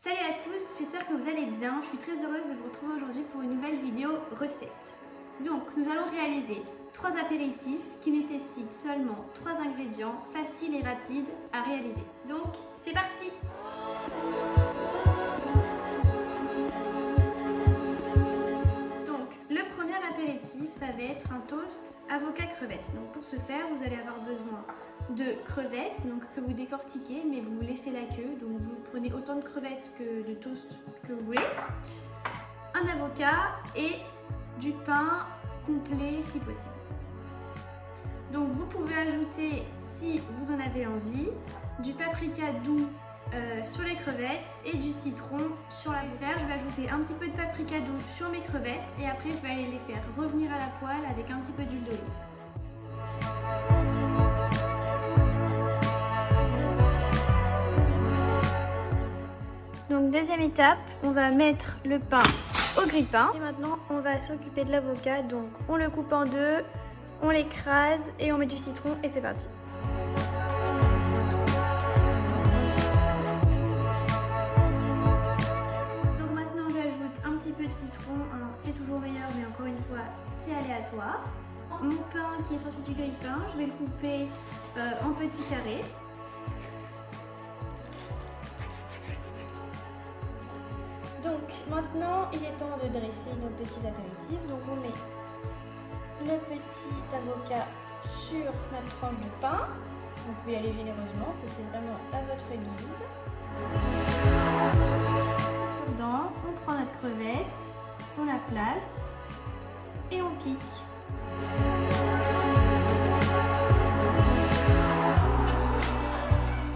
Salut à tous, j'espère que vous allez bien. Je suis très heureuse de vous retrouver aujourd'hui pour une nouvelle vidéo recette. Donc, nous allons réaliser 3 apéritifs qui nécessitent seulement 3 ingrédients faciles et rapides à réaliser. Donc, c'est parti! Donc, le premier apéritif, ça va être un toast avocat crevette. Donc, pour ce faire, vous allez avoir besoin de crevettes, donc que vous décortiquez, mais vous laissez la queue. Donc, vous prenez autant de crevettes que de toast que vous voulez. Un avocat et du pain complet si possible. Donc, vous pouvez ajouter, si vous en avez envie, du paprika doux sur les crevettes et du citron sur la faire. Je vais ajouter un petit peu de paprika doux sur mes crevettes et après je vais aller les faire revenir à la poêle avec un petit peu d'huile d'olive. Donc deuxième étape, on va mettre le pain au grille-pain. Et maintenant on va s'occuper de l'avocat. Donc on le coupe en deux, on l'écrase et on met du citron et c'est parti. Donc maintenant j'ajoute un petit peu de citron, c'est toujours meilleur mais encore une fois c'est aléatoire. Mon pain qui est sorti du grille-pain, je vais le couper en petits carrés. Donc maintenant il est temps de dresser nos petits apéritifs. Donc on met le petit avocat sur notre tranche de pain. Vous pouvez y aller généreusement, ça c'est vraiment à votre guise. Dedans, on prend notre crevette, on la place et on pique.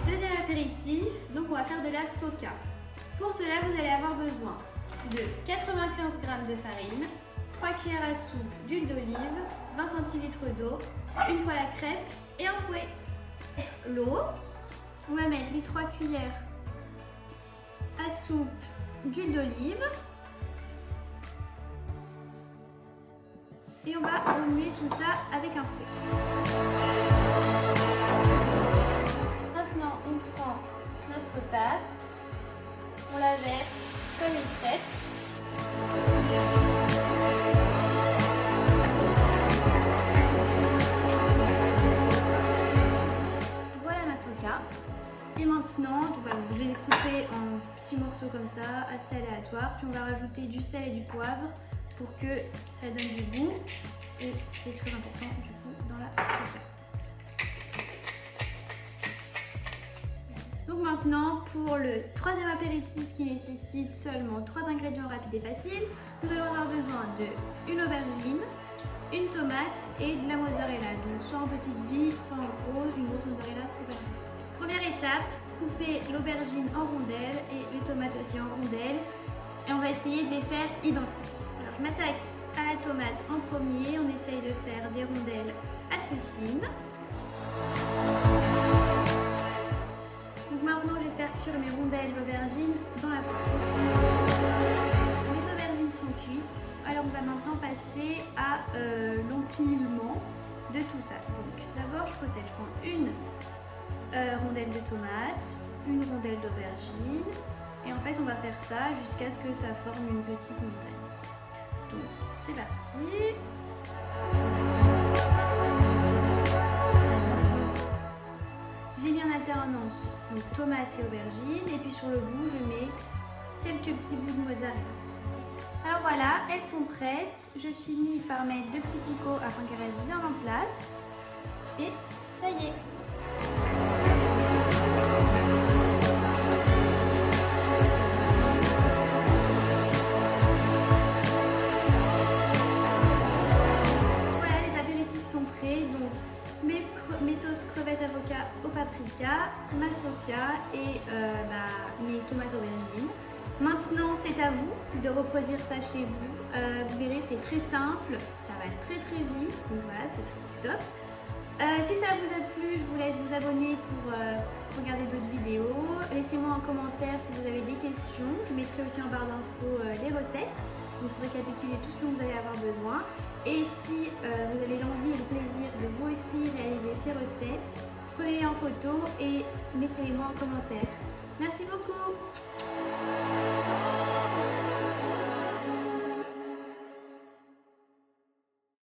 Deuxième apéritif, donc on va faire de la soca. Pour cela, vous allez avoir besoin de 95 g de farine, 3 cuillères à soupe d'huile d'olive, 20 cl d'eau, une poêle à crêpes et un fouet. L'eau, on va mettre les 3 cuillères à soupe d'huile d'olive et on va remuer tout ça avec un fouet. Maintenant, on prend notre pâte. On la verse comme une crêpe. Voilà ma soca. Et maintenant, je les ai coupés en petits morceaux comme ça, assez aléatoires. Puis on va rajouter du sel et du poivre pour que ça donne du goût. Et c'est très important du coup dans la soca. Donc maintenant, pour le troisième apéritif qui nécessite seulement 3 ingrédients rapides et faciles, nous allons avoir besoin d'une aubergine, une tomate et de la mozzarella. Donc soit en petites billes, soit en gros, une grosse mozzarella, c'est pas grave. Première étape, couper l'aubergine en rondelles et les tomates aussi en rondelles. Et on va essayer de les faire identiques. Alors je m'attaque à la tomate en premier, on essaye de faire des rondelles assez fines. Donc maintenant, je vais faire cuire mes rondelles d'aubergine dans la poêle. Les aubergines sont cuites, alors on va maintenant passer à l'empilement de tout ça. Donc d'abord, je procède, je prends une rondelle de tomate, une rondelle d'aubergine, et en fait, on va faire ça jusqu'à ce que ça forme une petite montagne. Donc c'est parti. J'ai mis en alternance donc tomates et aubergines et puis sur le bout je mets quelques petits bouts de mozzarella. Alors voilà, elles sont prêtes. Je finis par mettre 2 petits picots afin qu'elles restent bien en place. Et ça y est. Voilà, les apéritifs sont prêts. Donc mes toasts crevettes avocat au paprika, ma soca et mes tomates aubergines. Maintenant, c'est à vous de reproduire ça chez vous. Vous verrez, c'est très simple, ça va très vite. Donc voilà, c'est top. Si ça vous a plu, je vous laisse vous abonner pour regarder d'autres vidéos. Laissez-moi en commentaire si vous avez des questions. Je mettrai aussi en barre d'infos les recettes. Donc pour récapituler tout ce dont vous allez avoir besoin. Et si vous avez l'envie et le plaisir de vous aussi réaliser ces recettes, prenez-les en photo et mettez-les moi en commentaire. Merci beaucoup!